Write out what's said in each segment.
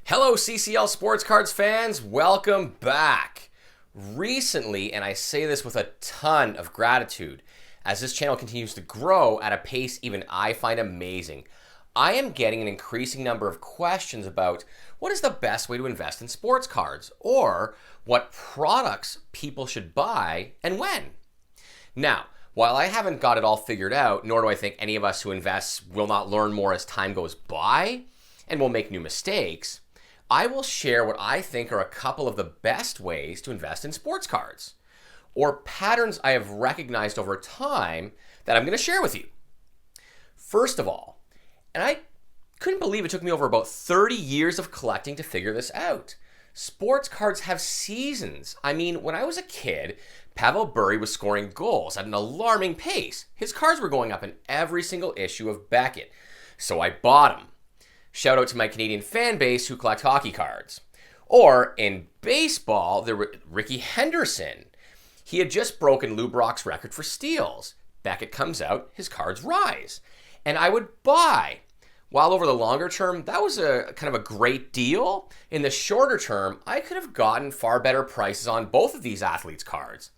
Hello, CCL Sports Cards fans. Welcome back. Recently, and I say this with a ton of gratitude, as this channel continues to grow at a pace even I find amazing, I am getting an increasing number of questions about what is the best way to invest in sports cards, or what products people should buy and when. Now, while I haven't got it all figured out, nor do I think any of us who invest will not learn more as time goes by and will make new mistakes, I will share what I think are a couple of the best ways to invest in sports cards, or patterns I have recognized over time that I'm going to share with you. First of all, and I couldn't believe it took me over about 30 years of collecting to figure this out, sports cards have seasons. I mean, when I was a kid, Pavel Bure was scoring goals at an alarming pace. His cards were going up in every single issue of Beckett, so I bought them. Shout out to my Canadian fan base who collect hockey cards. Or in baseball, there were Ricky Henderson. He had just broken Lou Brock's record for steals. Beckett comes out, his cards rise. And I would buy. While over the longer term, that was a kind of a great deal, in the shorter term, I could have gotten far better prices on both of these athletes' cards.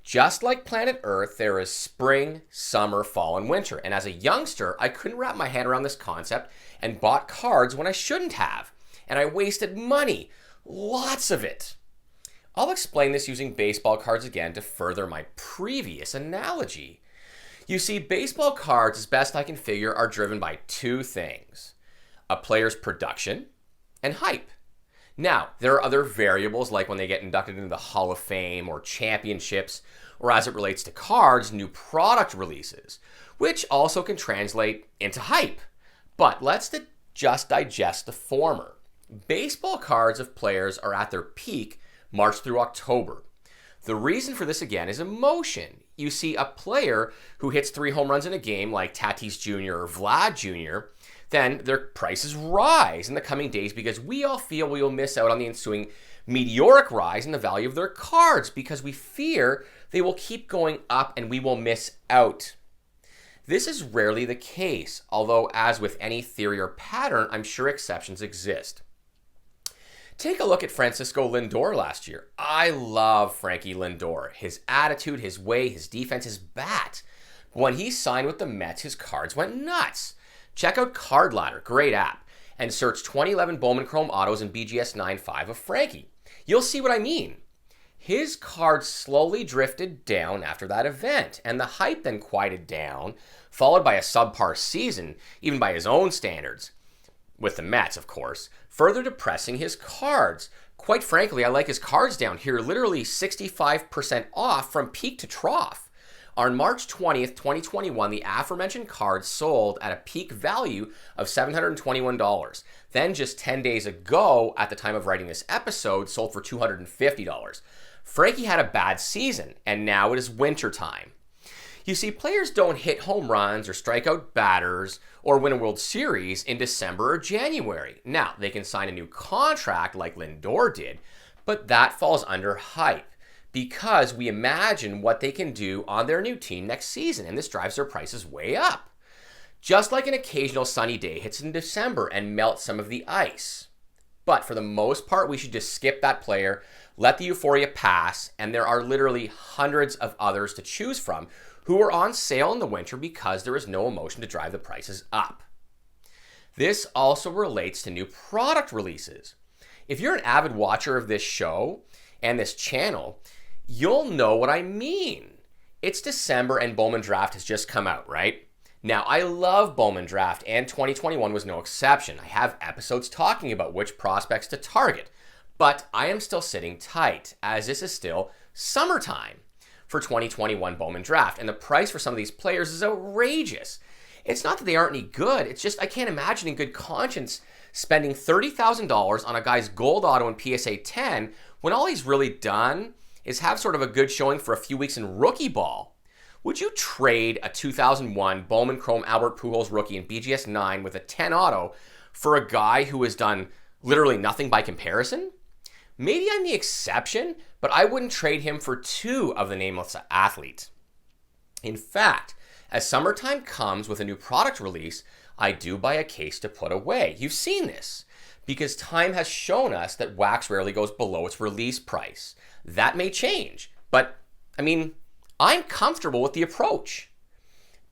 Just like planet Earth, there is spring, summer, fall, and winter. And as a youngster, I couldn't wrap my head around this concept and bought cards when I shouldn't have. And I wasted money, lots of it. I'll explain this using baseball cards again to further my previous analogy. You see, baseball cards, as best I can figure, are driven by two things: a player's production and hype. Now, there are other variables like when they get inducted into the Hall of Fame or championships, or as it relates to cards, new product releases, which also can translate into hype. But let's just digest the former. Baseball cards of players are at their peak March through October. The reason for this again is emotion. You see, a player who hits 3 home runs in a game like Tatis Jr. or Vlad Jr., then their prices rise in the coming days because we all feel we will miss out on the ensuing meteoric rise in the value of their cards because we fear they will keep going up and we will miss out. This is rarely the case, although as with any theory or pattern, I'm sure exceptions exist. Take a look at Francisco Lindor last year. I love Frankie Lindor. His attitude, his way, his defense, his bat. When he signed with the Mets, his cards went nuts. Check out Card Ladder, great app, and search 2011 Bowman Chrome Autos and BGS 9.5 of Frankie. You'll see what I mean. His cards slowly drifted down after that event, and the hype then quieted down, followed by a subpar season, even by his own standards, with the Mets, of course, further depressing his cards. Quite frankly, I like his cards down here, literally 65% off from peak to trough. On March 20th, 2021, the aforementioned cards sold at a peak value of $721. Then just 10 days ago, at the time of writing this episode, sold for $250. Frankie had a bad season, and now it is winter time. You see, players don't hit home runs or strike out batters or win a World Series in December or January. Now, they can sign a new contract like Lindor did, but that falls under hype, because we imagine what they can do on their new team next season, and this drives their prices way up. Just like an occasional sunny day hits in December and melts some of the ice. But for the most part, we should just skip that player, let the euphoria pass, and there are literally hundreds of others to choose from who are on sale in the winter because there is no emotion to drive the prices up. This also relates to new product releases. If you're an avid watcher of this show and this channel, you'll know what I mean. It's December and Bowman Draft has just come out, right? Now, I love Bowman Draft, and 2021 was no exception. I have episodes talking about which prospects to target, but I am still sitting tight, as this is still summertime for 2021 Bowman Draft, and the price for some of these players is outrageous. It's not that they aren't any good, it's just I can't imagine in good conscience spending $30,000 on a guy's gold auto in PSA 10 when all he's really done is have sort of a good showing for a few weeks in rookie ball. Would you trade a 2001 Bowman Chrome Albert Pujols rookie in BGS 9 with a 10 auto for a guy who has done literally nothing by comparison? Maybe I'm the exception, but I wouldn't trade him for 2 of the nameless athletes. In fact, as summertime comes with a new product release, I do buy a case to put away. You've seen this. because time has shown us that wax rarely goes below its release price. That may change, but I mean, I'm comfortable with the approach.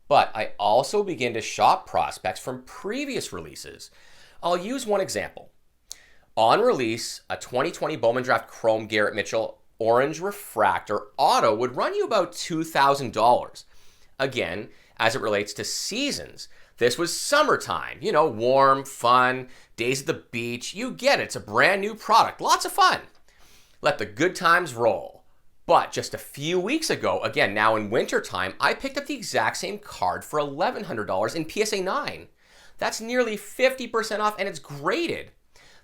But I also begin to shop prospects from previous releases. I'll use one example. On release, a 2020 Bowman Draft Chrome Garrett Mitchell Orange Refractor Auto would run you about $2,000. Again, as it relates to seasons, this was summertime, warm, fun, days at the beach. You get it, it's a brand new product, lots of fun. Let the good times roll. But just a few weeks ago, again, now in wintertime, I picked up the exact same card for $1,100 in PSA 9. That's nearly 50% off, and it's graded.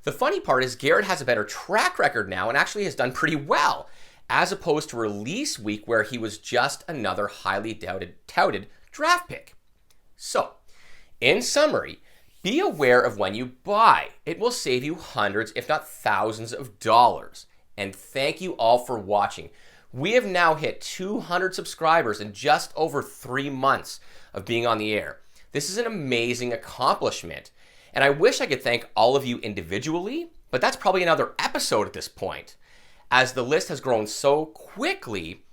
The funny part is Garrett has a better track record now and actually has done pretty well, as opposed to release week where he was just another highly touted draft pick. So, in summary, be aware of when you buy. It will save you hundreds, if not thousands of dollars. And thank you all for watching. We have now hit 200 subscribers in just over 3 months of being on the air. This is an amazing accomplishment. And I wish I could thank all of you individually, but that's probably another episode at this point. As the list has grown so quickly,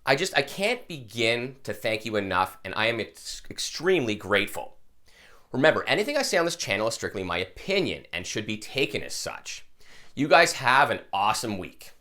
I can't begin to thank you enough, and I am extremely grateful. Remember, anything I say on this channel is strictly my opinion and should be taken as such. You guys have an awesome week.